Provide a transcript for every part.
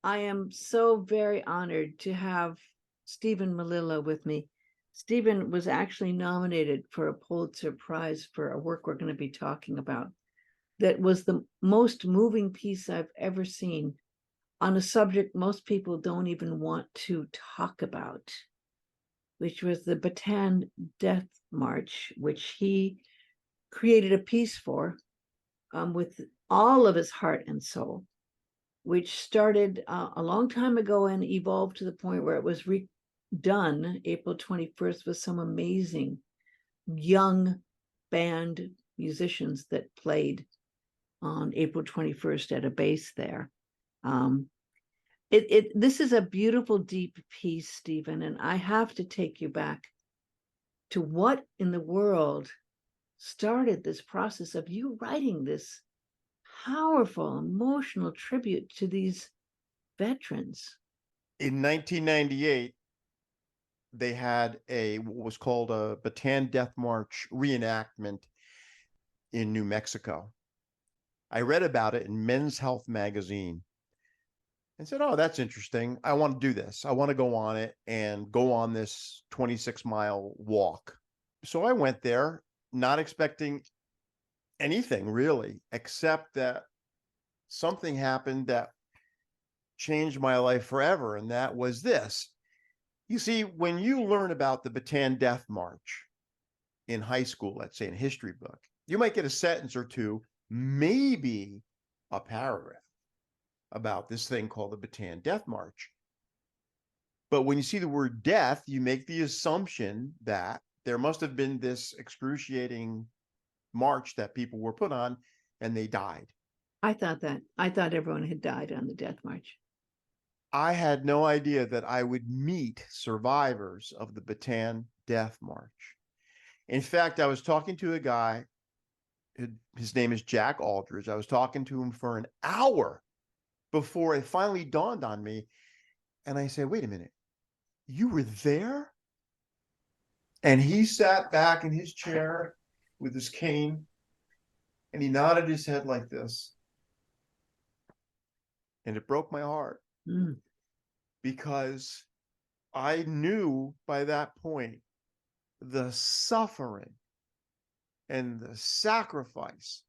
I am so very honored to have Stephen Melillo with me. Stephen was actually nominated for a Pulitzer Prize for a work we're going to be talking about. That was the most moving piece I've ever seen on a subject most people don't even want to talk about, which was the Bataan Death March, which he created a piece for with all of his heart and soul, which started a long time ago and evolved to the point where it was redone April 21st with some amazing young band musicians that played on April 21st at a base there. This is a beautiful, deep piece, Stephen, and I have to take you back to what in the world started this process of you writing this powerful, emotional tribute to these veterans. In 1998, they had what was called a Bataan Death March reenactment in New Mexico. I read about it in Men's Health magazine and said, oh, that's interesting. I want to do this. I want to go on it and go on this 26-mile walk. So I went there, not expecting anything really, except that something happened that changed my life forever. And that was this. You see, when you learn about the Bataan Death March in high school, let's say in a history book, you might get a sentence or two, maybe a paragraph about this thing called the Bataan Death March. But when you see the word death, you make the assumption that there must have been this excruciating march that people were put on and they died. I thought everyone had died on the Death March. I had no idea that I would meet survivors of the Bataan Death March. In fact, I was talking to a guy, his name is Jack Aldridge. I was talking to him for an hour before it finally dawned on me. And I said, wait a minute, you were there? And he sat back in his chair with his cane and he nodded his head like this. And it broke my heart because I knew by that point the suffering and the sacrifice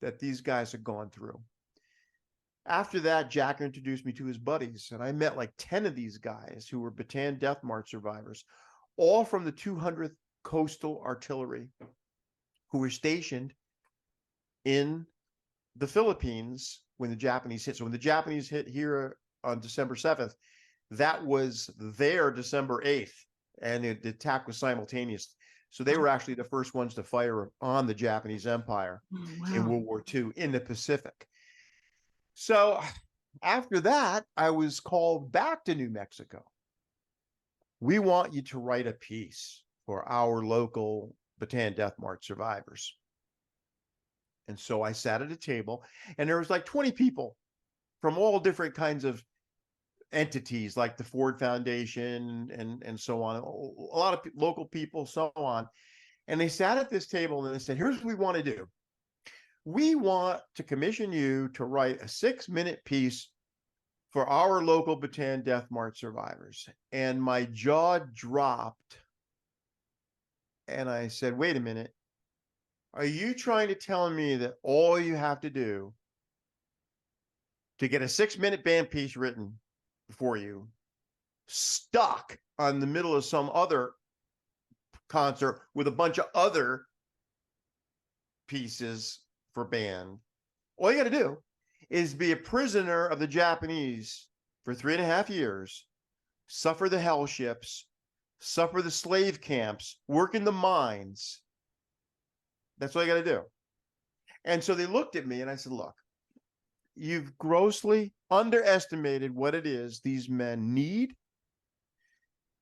that these guys had gone through. After that, Jack introduced me to his buddies, and I met like 10 of these guys who were Bataan Death March survivors, all from the 200th Coastal Artillery, who were stationed in the Philippines when the Japanese hit. So when the Japanese hit here on December 7th, that was their December 8th, and the attack was simultaneous. So they were actually the first ones to fire on the Japanese Empire in World War II in the Pacific. So after that, I was called back to New Mexico. We want you to write a piece for our local Bataan Death March survivors. And so I sat at a table, and there was like 20 people from all different kinds of entities, like the Ford Foundation and so on, a lot of local people, so on. And they sat at this table and they said, here's what we want to do. We want to commission you to write a 6-minute piece for our local Bataan Death March survivors. And my jaw dropped. And I said, wait a minute. Are you trying to tell me that all you have to do to get a 6-minute band piece written for you, stuck on the middle of some other concert with a bunch of other pieces for band, all you got to do is be a prisoner of the Japanese for 3.5 years, suffer the hell ships, suffer the slave camps, work in the mines. That's all you got to do. And so they looked at me and I said, look, you've grossly underestimated what it is these men need.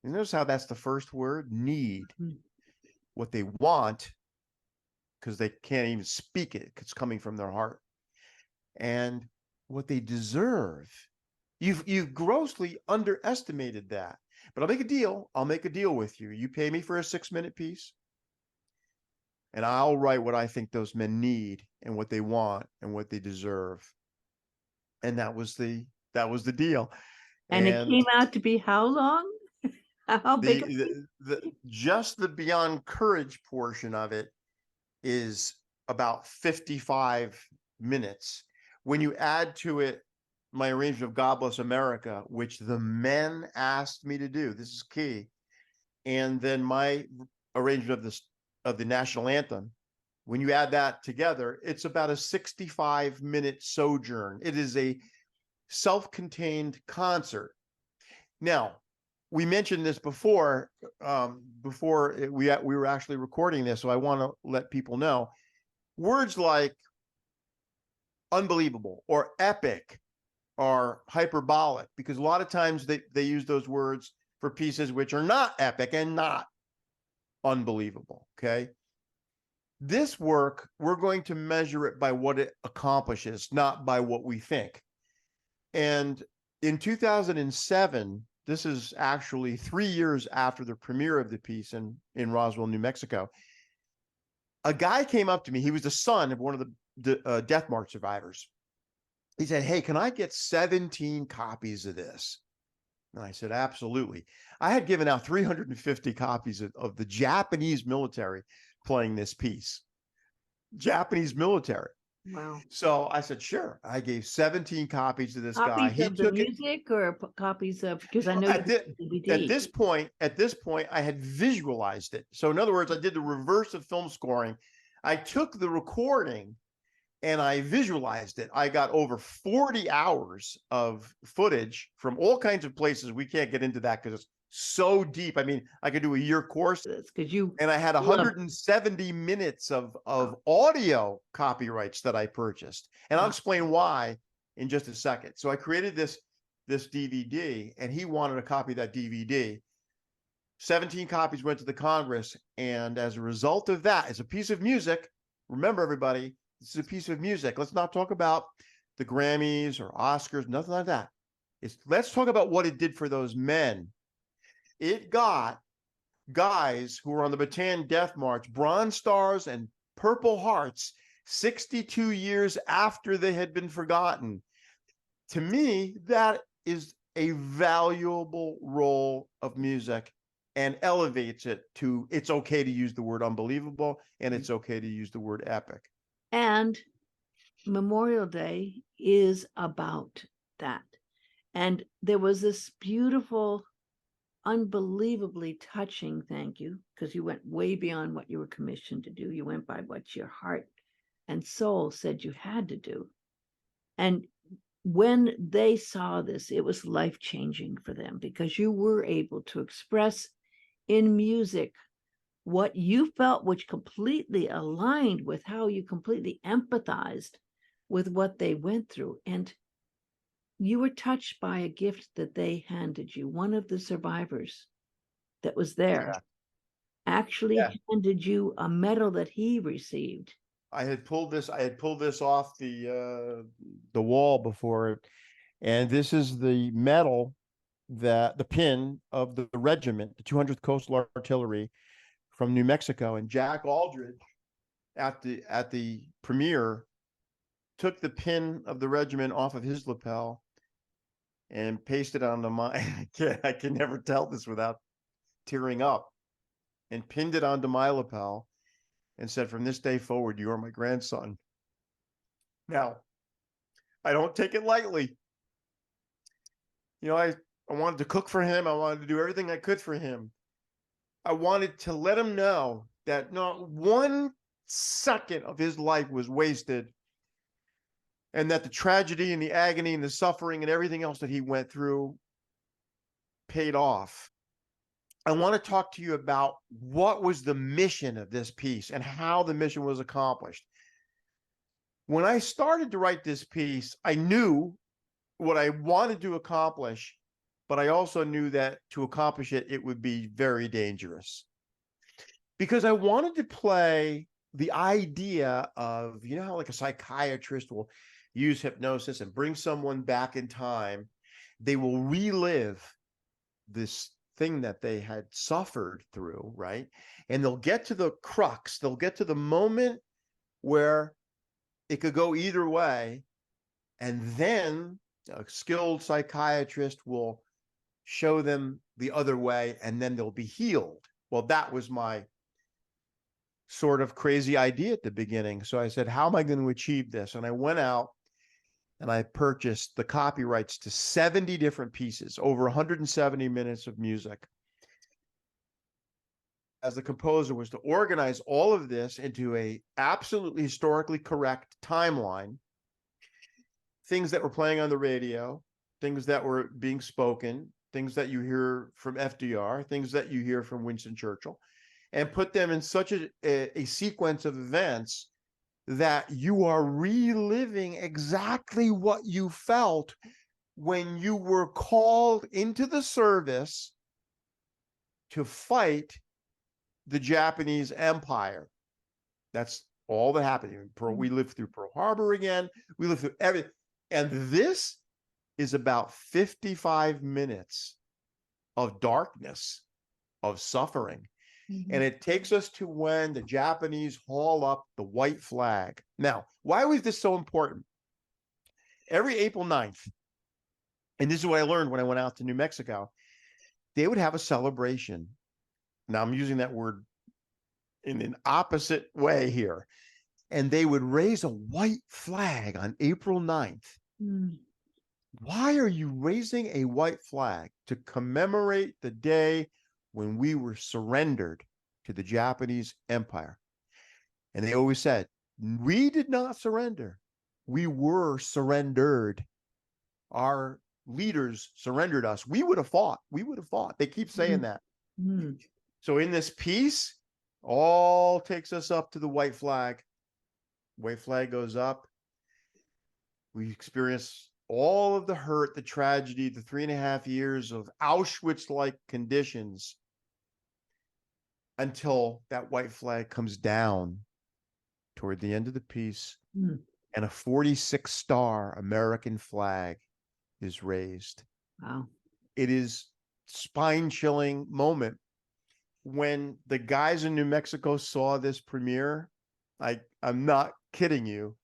And notice how that's the first word, need. What they want, because they can't even speak it, it's coming from their heart. And what they deserve. You've grossly underestimated that. But I'll make a deal. I'll make a deal with you. You pay me for a 6-minute piece, and I'll write what I think those men need and what they want and what they deserve. And that was the That was the deal. And it came out to be how long? How big? Just the Beyond Courage portion of it is about 55 minutes. When you add to it my arrangement of God Bless America, which the men asked me to do, this is key, and then my arrangement of the national anthem, when you add that together, it's about a 65-minute sojourn. It is a self-contained concert. Now, we mentioned this before we were actually recording this, so I want to let people know words like unbelievable or epic are hyperbolic, because a lot of times they use those words for pieces which are not epic and not unbelievable. Okay, this work, we're going to measure it by what it accomplishes, not by what we think. And in 2007, this is actually 3 years after the premiere of the piece in Roswell, New Mexico, a guy came up to me. He was the son of one of the Death March survivors. He said, "Hey, can I get 17 copies of this?" And I said, "Absolutely." I had given out 350 copies of the Japanese military playing this piece. Japanese military. Wow. So I said, "Sure." I gave 17 copies to this guy. Copies He of the took it. music or copies of, because I know At you thi- DVD. at this point, I had visualized it. So in other words, I did the reverse of film scoring. I took the recording and I visualized it. I got over 40 hours of footage from all kinds of places. We can't get into that because it's so deep. I mean, I could do a year course, Because you and I had love 170 minutes of audio copyrights that I purchased. And I'll explain why in just a second. So I created this DVD, and he wanted a copy of that DVD. 17 copies went to the Congress, and as a result of that, it's a piece of music. Remember, everybody, this is a piece of music. Let's not talk about the Grammys or Oscars, nothing like that. Let's talk about what it did for those men. It got guys who were on the Bataan Death March Bronze Stars and Purple Hearts 62 years after they had been forgotten. To me, that is a valuable role of music and elevates it to, it's okay to use the word unbelievable and it's okay to use the word epic. And Memorial Day is about that. And there was this beautiful, unbelievably touching thank you, because you went way beyond what you were commissioned to do. You went by what your heart and soul said you had to do. And when they saw this, it was life-changing for them, because you were able to express in music what you felt, which completely aligned with how you completely empathized with what they went through. And you were touched by a gift that they handed you. One of the survivors that was there actually handed you a medal that he received. I had pulled this off the wall before, and this is the medal, that the pin of the regiment, the 200th Coastal Artillery from New Mexico. And Jack Aldridge at the premiere took the pin of the regiment off of his lapel and pasted onto my I can never tell this without tearing up, and pinned it onto my lapel and said, "From this day forward, you are my grandson." Now, I don't take it lightly. You know, I wanted to cook for him. I wanted to do everything I could for him. I wanted to let him know that not 1 second of his life was wasted, and that the tragedy and the agony and the suffering and everything else that he went through paid off. I want to talk to you about what was the mission of this piece and how the mission was accomplished. When I started to write this piece, I knew what I wanted to accomplish, but I also knew that to accomplish it, it would be very dangerous. Because I wanted to play the idea of, you know how like a psychiatrist will use hypnosis and bring someone back in time, they will relive this thing that they had suffered through, right? And they'll get to the crux, they'll get to the moment where it could go either way, and then A skilled psychiatrist will show them the other way and then they'll be healed. Well, that was my sort of crazy idea at the beginning. So I said, how am I going to achieve this? And I went out and I purchased the copyrights to 70 different pieces, over 170 minutes of music. As the composer, was to organize all of this into a absolutely historically correct timeline, things that were playing on the radio, things that were being spoken, things that you hear from FDR, things that you hear from Winston Churchill, and put them in such a sequence of events that you are reliving exactly what you felt when you were called into the service to fight the Japanese Empire. That's all that happened. We lived through Pearl Harbor again. We lived through everything. And this is about 55 minutes of darkness, of suffering. And it takes us to when the Japanese haul up the white flag. Now, why was this so important? Every April 9th, and this is what I learned when I went out to New Mexico, they would have a celebration. Now, I'm using that word in an opposite way here. And they would raise a white flag on April 9th. Why are you raising a white flag? To commemorate the day when we were surrendered to the Japanese Empire. And they always said, we did not surrender. We were surrendered. Our leaders surrendered us. We would have fought. We would have fought. They keep saying that. So in this piece, all takes us up to the white flag. White flag goes up. We experience all of the hurt, the tragedy, the 3.5 years of Auschwitz-like conditions until that white flag comes down toward the end of the piece and a 46-star American flag is raised. Wow. It is spine-chilling moment. When the guys in New Mexico saw this premiere, I'm not kidding you,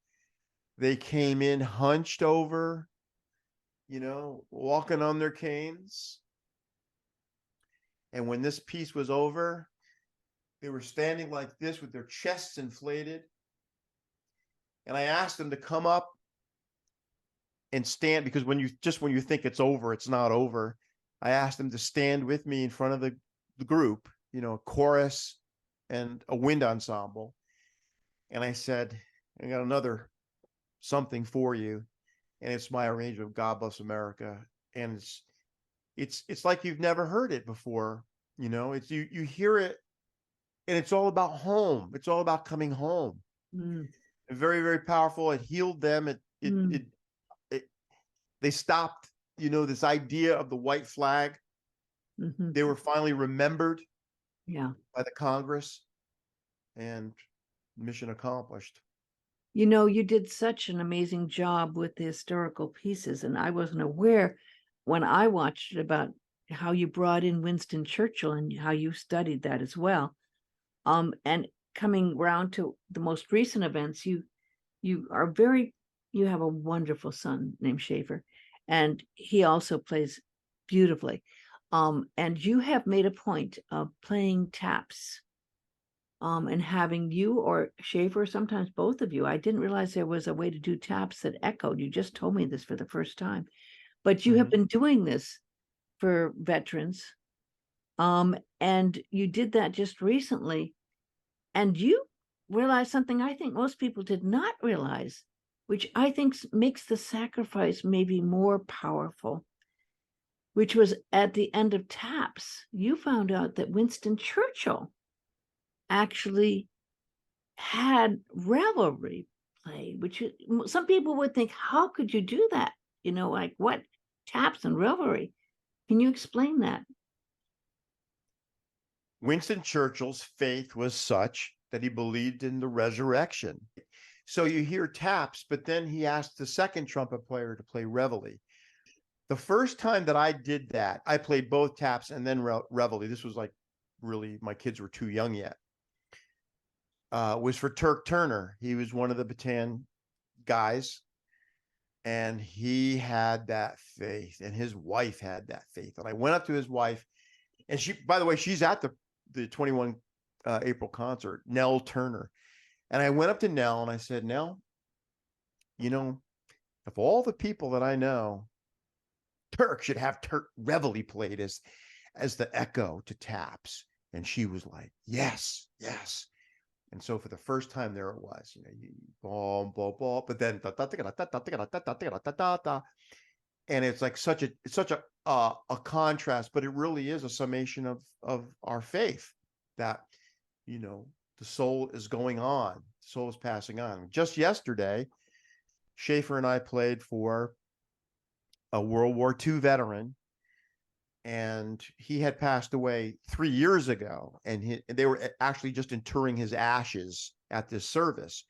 they came in hunched over, walking on their canes. And when this piece was over, they were standing like this with their chests inflated. And I asked them to come up and stand, because when you think it's over, it's not over. I asked them to stand with me in front of the group, a chorus and a wind ensemble. And I said, I got another something for you. And it's my arrangement of God Bless America. And it's like you've never heard it before. It's you hear it and it's all about home. It's all about coming home. Very, very powerful. It healed them. They stopped, this idea of the white flag. They were finally remembered by the Congress, and mission accomplished. You did such an amazing job with the historical pieces, and I wasn't aware when I watched it about how you brought in Winston Churchill and how you studied that as well. And coming round to the most recent events, you have a wonderful son named Schaefer, and he also plays beautifully. And you have made a point of playing taps, and having you or Schaefer, sometimes both of you. I didn't realize there was a way to do taps that echoed. You just told me this for the first time, but you have been doing this for veterans. And you did that just recently, and you realized something I think most people did not realize, which I think makes the sacrifice maybe more powerful, which was at the end of taps, you found out that Winston Churchill actually had revelry play, which some people would think, how could you do that? Like what? Taps and revelry. Can you explain that? Winston Churchill's faith was such that he believed in the resurrection. So you hear taps, but then he asked the second trumpet player to play reveille. The first time that I did that, I played both taps and then reveille. This was like, really, my kids were too young yet. Was for Turk Turner. He was one of the Bataan guys. And he had that faith, and his wife had that faith. And I went up to his wife, and she, by the way, she's at the 21 April concert, Nell Turner. And I went up to Nell and I said, Nell, you know, of all the people that I know, Turk should have Reveille played as the echo to Taps. And she was like, yes, yes. And so for the first time there it was, you know, boom, boom, boom, but then and it's like such a contrast, but it really is a summation of our faith that, you know, the soul is going on, the soul is passing on. Just yesterday, Schaefer and I played for a World War II veteran, and he had passed away 3 years ago, and they were actually just interring his ashes at this service.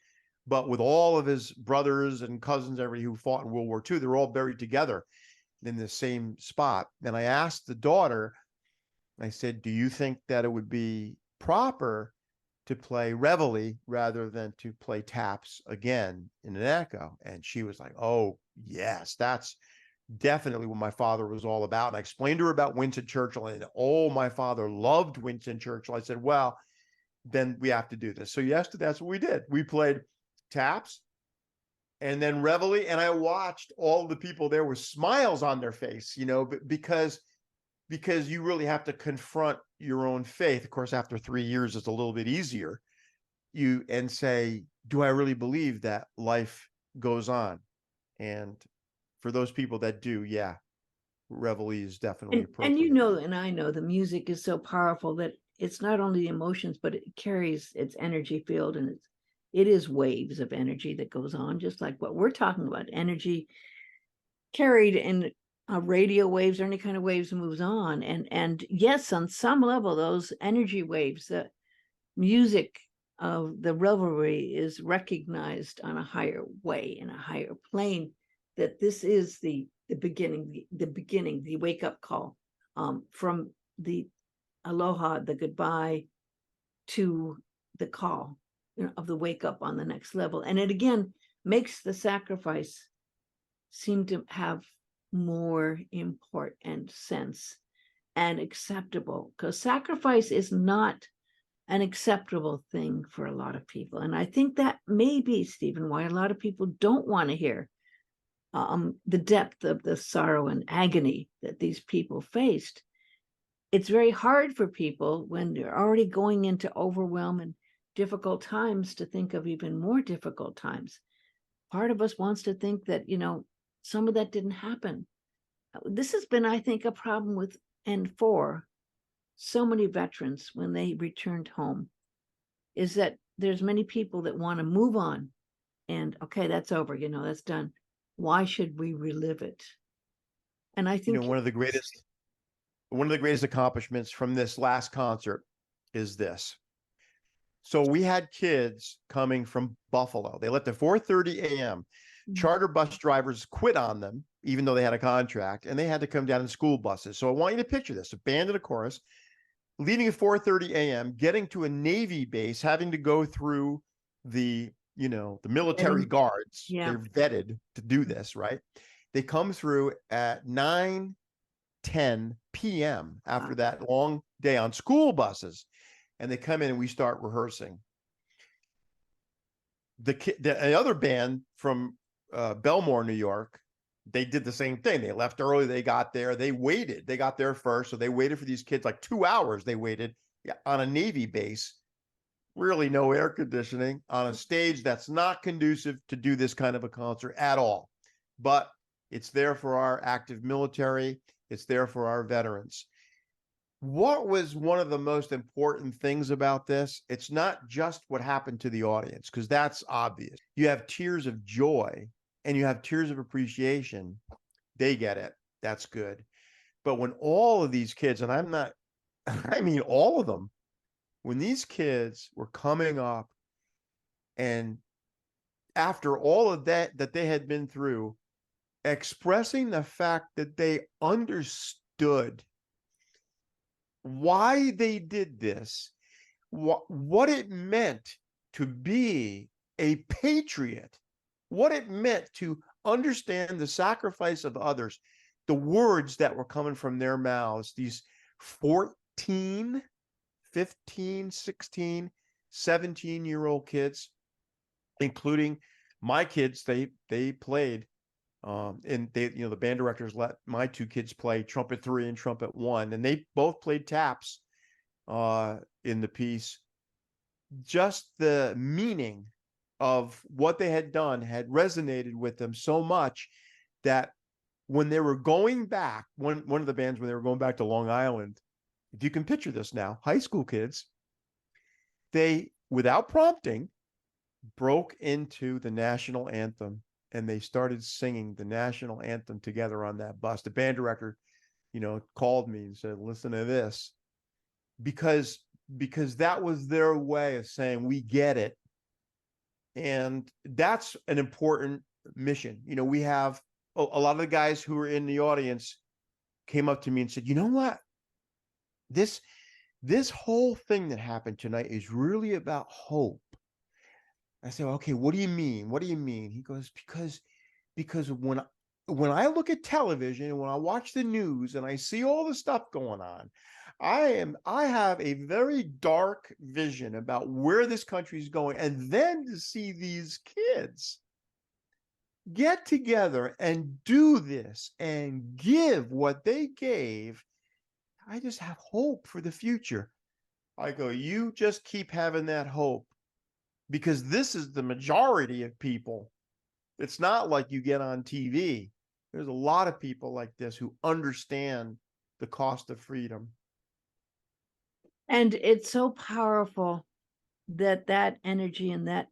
But with all of his brothers and cousins, everybody who fought in World War II, they're all buried together in the same spot. And I asked the daughter, I said, do you think that it would be proper to play Reveille rather than to play Taps again in an echo? And she was like, oh, yes, that's definitely what my father was all about. And I explained to her about Winston Churchill, and oh, my father loved Winston Churchill. I said, well, then we have to do this. So yesterday, that's what we did. We played Taps and then Reveille, and I watched all the people there with smiles on their face, you know, because you really have to confront your own faith. Of course, after 3 years, it's a little bit easier. And say, do I really believe that life goes on? And for those people that do, yeah, Reveille is definitely appropriate. And you know, and I know the music is so powerful that it's not only the emotions, but it carries its energy field, and it is waves of energy that goes on, just like what we're talking about. Energy carried in radio waves or any kind of waves moves on. And yes, on some level, those energy waves, the music of the revelry is recognized on a higher way, in a higher plane, that this is the beginning, the wake up call, from the aloha, the goodbye, to the call, you know, of the wake up on the next level. And it again makes the sacrifice seem to have more import and sense and acceptable, because sacrifice is not an acceptable thing for a lot of people. And I think that may be, Stephen, why a lot of people don't want to hear the depth of the sorrow and agony that these people faced. It's very hard for people when they're already going into overwhelm and difficult times to think of even more difficult times. Part of us wants to think that, you know, some of that didn't happen. This has been, I think, a problem with and for so many veterans when they returned home, is that there's many people that want to move on and, okay, that's over, you know, that's done. Why should we relive it? And I think, you know, one of the greatest accomplishments from this last concert is this. So we had kids coming from Buffalo. They left at 4:30 a.m. Charter bus drivers quit on them, even though they had a contract, and they had to come down in school buses. So I want you to picture this: a band and a chorus leaving at 4:30 a.m., getting to a Navy base, having to go through the, you know, the military guards. yeah, They're vetted to do this, right? They come through at 9:10 p.m. after that long day on school buses, and they come in and we start rehearsing. The other band from Belmore, New York, they did the same thing. They left early. They got there. They waited. They got there first. So they waited for these kids like 2 hours. They waited on a Navy base, really no air conditioning, on a stage that's not conducive to do this kind of a concert at all. But it's there for our active military. It's there for our veterans. What was one of the most important things about this? It's not just what happened to the audience, because that's obvious. You have tears of joy and you have tears of appreciation. They get it. That's good. But when all of these kids, and I mean all of them, when these kids were coming up and after all of that they had been through, expressing the fact that they understood why they did this, what it meant to be a patriot, what it meant to understand the sacrifice of others, the words that were coming from their mouths, these 14, 15, 16, 17-year-old kids, including my kids, they played, and they, the band directors let my two kids play trumpet 3 and trumpet 1, and they both played taps in the piece. Just the meaning of what they had done had resonated with them so much that when they were going back, one of the bands, when they were going back to Long Island, if you can picture this now, high school kids, they, without prompting, broke into the national anthem, and they started singing the national anthem together on that bus. The band director, called me and said, listen to this, because that was their way of saying, we get it. And that's an important mission. We have a lot of the guys who were in the audience came up to me and said, you know what? This whole thing that happened tonight is really about hope. I said, okay, what do you mean? What do you mean? He goes, because when I look at television and when I watch the news and I see all the stuff going on, I have a very dark vision about where this country is going. And then to see these kids get together and do this and give what they gave, I just have hope for the future. I go, you just keep having that hope, because this is the majority of people. It's not like you get on TV. There's a lot of people like this who understand the cost of freedom. And it's so powerful that energy and that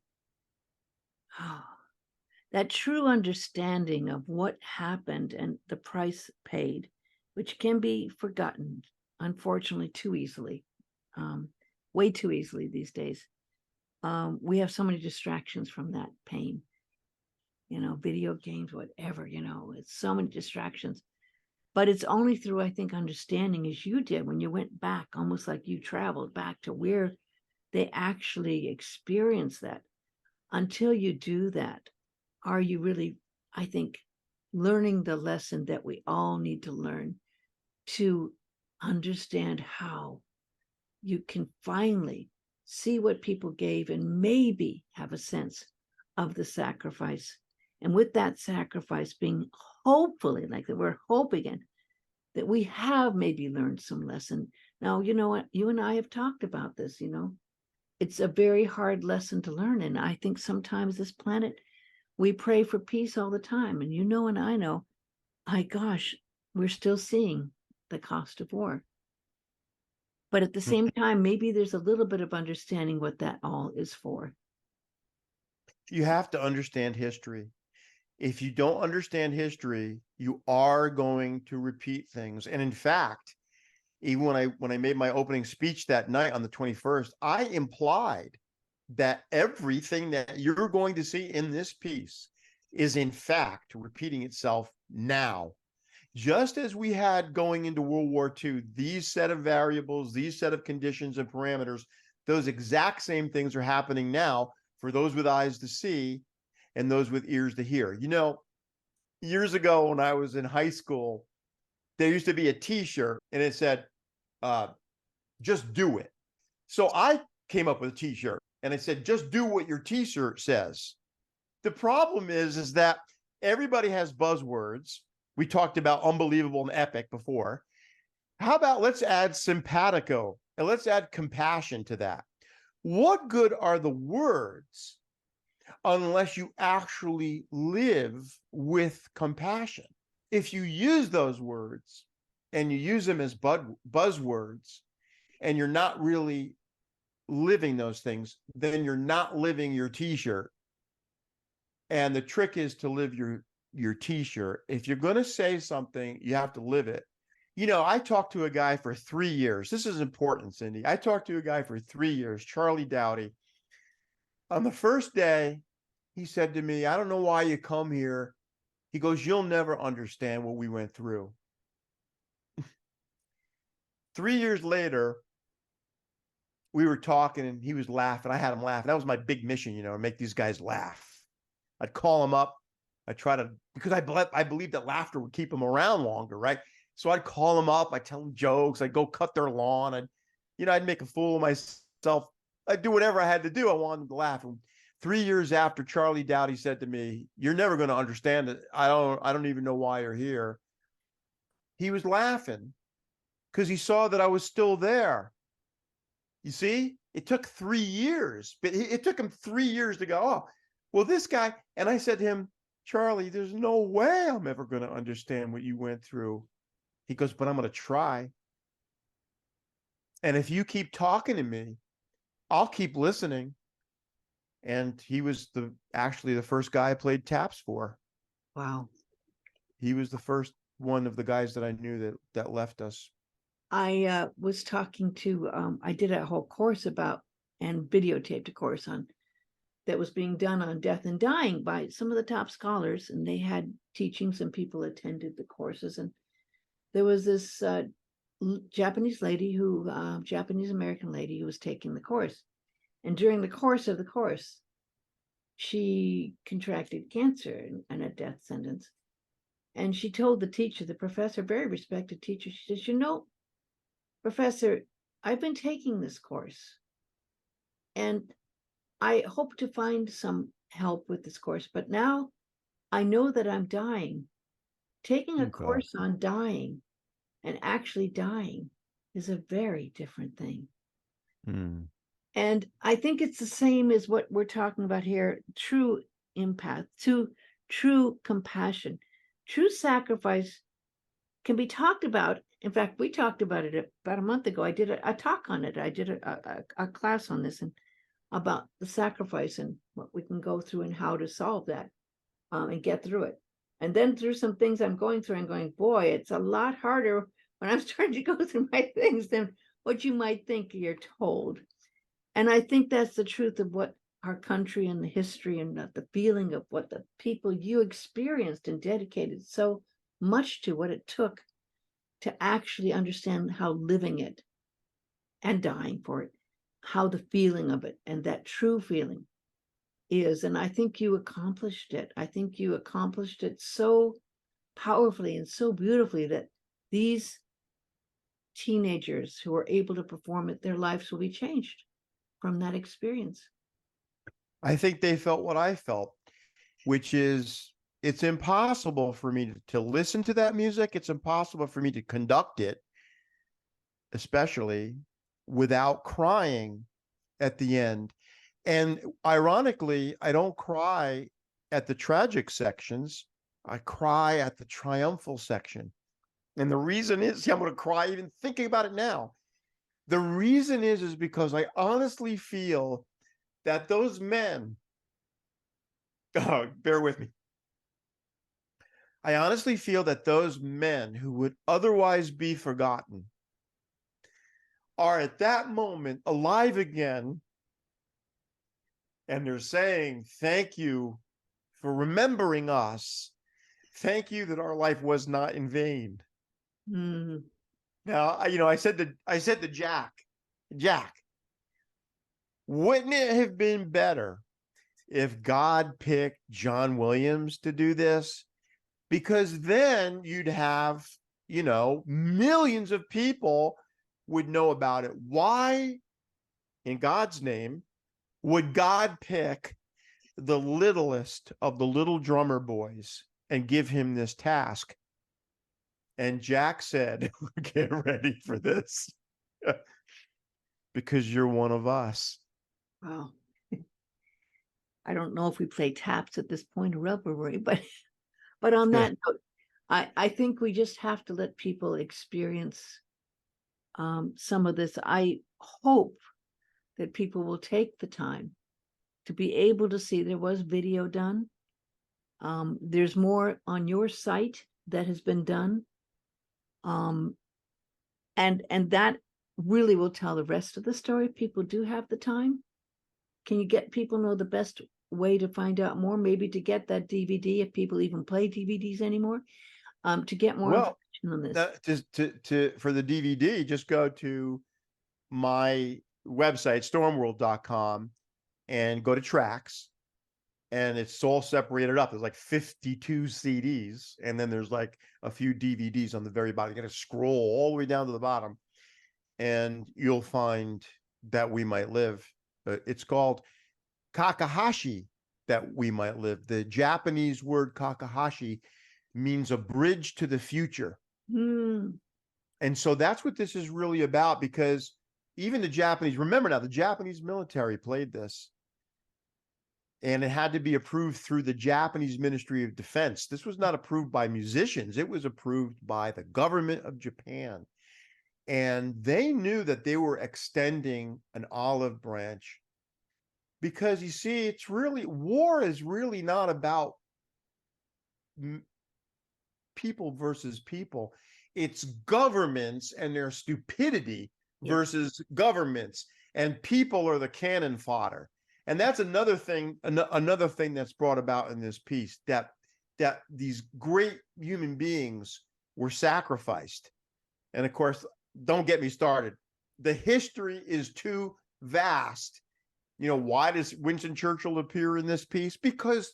true understanding of what happened and the price paid, which can be forgotten, unfortunately, too easily, way too easily these days. We have so many distractions from that pain, video games, whatever, it's so many distractions. But it's only through, I think, understanding, as you did when you went back, almost like you traveled back to where they actually experienced that. Until you do that, are you really, I think, learning the lesson that we all need to learn to understand how you can finally see what people gave and maybe have a sense of the sacrifice. And with that sacrifice being hopefully, like the word hope again, that we have maybe learned some lesson. Now, you know what? You and I have talked about this, it's a very hard lesson to learn. And I think sometimes this planet, we pray for peace all the time. And and I know, gosh, we're still seeing the cost of war. But at the same time, maybe there's a little bit of understanding what that all is for. You have to understand history. If you don't understand history, you are going to repeat things. And in fact, even when I made my opening speech that night on the 21st, I implied that everything that you're going to see in this piece is in fact repeating itself now. Just as we had going into World War II, these set of variables, these set of conditions and parameters, those exact same things are happening now for those with eyes to see and those with ears to hear. Years ago when I was in high school, there used to be a t-shirt and it said, just do it. So I came up with a t-shirt and I said, just do what your t-shirt says. The problem is that everybody has buzzwords. We talked about unbelievable and epic before. How about let's add simpatico and let's add compassion to that? What good are the words unless you actually live with compassion? If you use those words and you use them as buzzwords and you're not really living those things, then you're not living your t-shirt. And the trick is to live your t-shirt. If you're going to say something, you have to live it. I talked to a guy for 3 years. This is important, Cindy. I talked to a guy for 3 years, Charlie Dowdy. On the first day, he said to me, I don't know why you come here. He goes, you'll never understand what we went through. 3 years later, we were talking and he was laughing. I had him laugh. That was my big mission, to make these guys laugh. I'd call him up I try to, because I believe that laughter would keep them around longer, right? So I'd call them up, I'd tell them jokes, I'd go cut their lawn, I'd make a fool of myself. I'd do whatever I had to do. I wanted them to laugh. And 3 years after, Charlie Dowdy said to me, "You're never going to understand it. I don't even know why you're here." He was laughing because he saw that I was still there. You see, it took 3 years, but it took him 3 years to go, "Oh, well, this guy." And I said to him, "Charlie, there's no way I'm ever going to understand what you went through." He goes, "But I'm going to try. And if you keep talking to me, I'll keep listening." And he was actually the first guy I played taps for. Wow. He was the first one of the guys that I knew that left us. I was talking to, I did a whole course about, and videotaped a course on, that was being done on death and dying by some of the top scholars, and they had teachings and people attended the courses. And there was this Japanese lady Japanese American lady who was taking the course. And during the course of the course, she contracted cancer and a death sentence. And she told the teacher, the professor, very respected teacher, she says, "Professor, I've been taking this course and I hope to find some help with this course, but now I know that I'm dying. Taking a course on dying and actually dying is a very different thing." And I think it's the same as what we're talking about here: true empath, true compassion, true sacrifice can be talked about. In fact, we talked about it about a month ago. I did a talk on it. I did a class on this and about the sacrifice and what we can go through and how to solve that and get through it. And then through some things I'm going through, I'm going, boy, it's a lot harder when I'm starting to go through my things than what you might think you're told. And I think that's the truth of what our country and the history and the feeling of what the people you experienced and dedicated so much to, what it took to actually understand how living it and dying for it, how the feeling of it and that true feeling is. And I think you accomplished it. I think you accomplished it so powerfully and so beautifully that these teenagers who are able to perform it, their lives will be changed from that experience. I think they felt what I felt, which is it's impossible for me to listen to that music. It's impossible for me to conduct it, especially without crying at the end. And ironically, I don't cry at the tragic sections. I cry at the triumphal section. And the reason is, I'm going to cry even thinking about it now. The reason is because I honestly feel that those men, bear with me. I honestly feel that those men who would otherwise be forgotten are at that moment alive again. And they're saying, "Thank you for remembering us. Thank you that our life was not in vain." Mm. Now, I said to Jack, wouldn't it have been better if God picked John Williams to do this? Because then you'd have, millions of people would know about it. Why, in God's name, would God pick the littlest of the little drummer boys and give him this task? And Jack said, "Get ready for this because you're one of us." Wow. I don't know if we play taps at this point of revelry, but on that note, I think we just have to let people experience some of this. I hope that people will take the time to be able to see there was video done. There's more on your site that has been done. And that really will tell the rest of the story. People do have the time. Can you get people know the best way to find out more? Maybe to get that DVD, if people even play DVDs anymore, to get more information on this. For the DVD, just go to my website, stormworld.com, and go to tracks. and it's all separated up. There's like 52 CDs, and then there's like a few DVDs on the very bottom. You got to scroll all the way down to the bottom, and you'll find That We Might Live. It's called Kakehashi, That We Might Live. The Japanese word Kakehashi means a bridge to the future. Hmm. And so that's what this is really about, because even the Japanese, remember now, the Japanese military played this, and it had to be approved through the Japanese Ministry of Defense. This was not approved by musicians. It was approved by the government of Japan. And they knew that they were extending an olive branch, because you see, it's really, war is really not about people versus people. It's governments and their stupidity versus governments, and people are the cannon fodder. And that's another thing that's brought about in this piece, that these great human beings were sacrificed. And of course, don't get me started. The history is too vast. You know, why does Winston Churchill appear in this piece? Because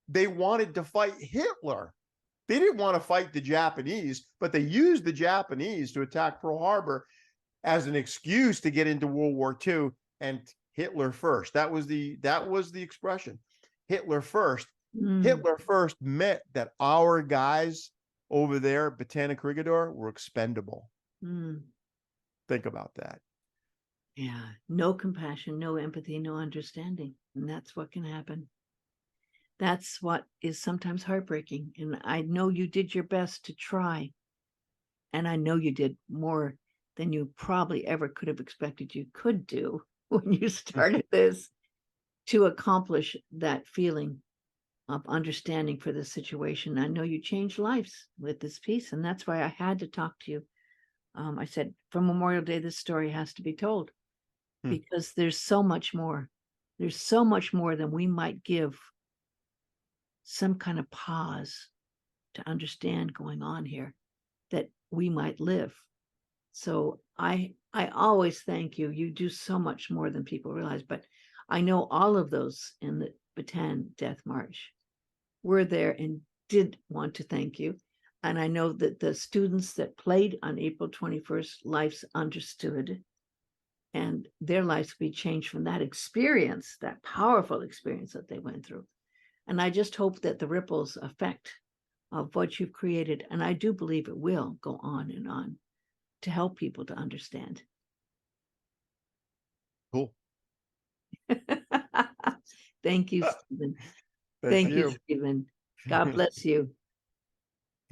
they wanted to fight Hitler. They didn't want to fight the Japanese, but they used the Japanese to attack Pearl Harbor as an excuse to get into World War II, and Hitler first. That was the expression. Hitler first. Hitler first meant that our guys over there, Bataan and Corregidor, were expendable. Think about that. Yeah, no compassion, no empathy, no understanding. And that's what can happen. That's what is sometimes heartbreaking. And I know you did your best to try. And I know you did more than you probably ever could have expected you could do when you started this, to accomplish that feeling of understanding for the situation. I know you changed lives with this piece, and that's why I had to talk to you. I said, for Memorial Day, this story has to be told, because there's so much more. There's so much more than we might give some kind of pause to understand going on here, that we might live. So I always thank you. You do so much more than people realize, but I know all of those in the Bataan Death March were there and did want to thank you. And I know that the students that played on April 21st, lives understood, and their lives will be changed from that experience, that powerful experience that they went through. And I just hope that the ripples effect of what you've created, and I do believe it will go on and on, to help people to understand. Cool. Thank you, Stephen. Thank you, you. Stephen. God bless you.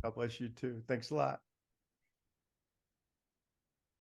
God bless you too. Thanks a lot.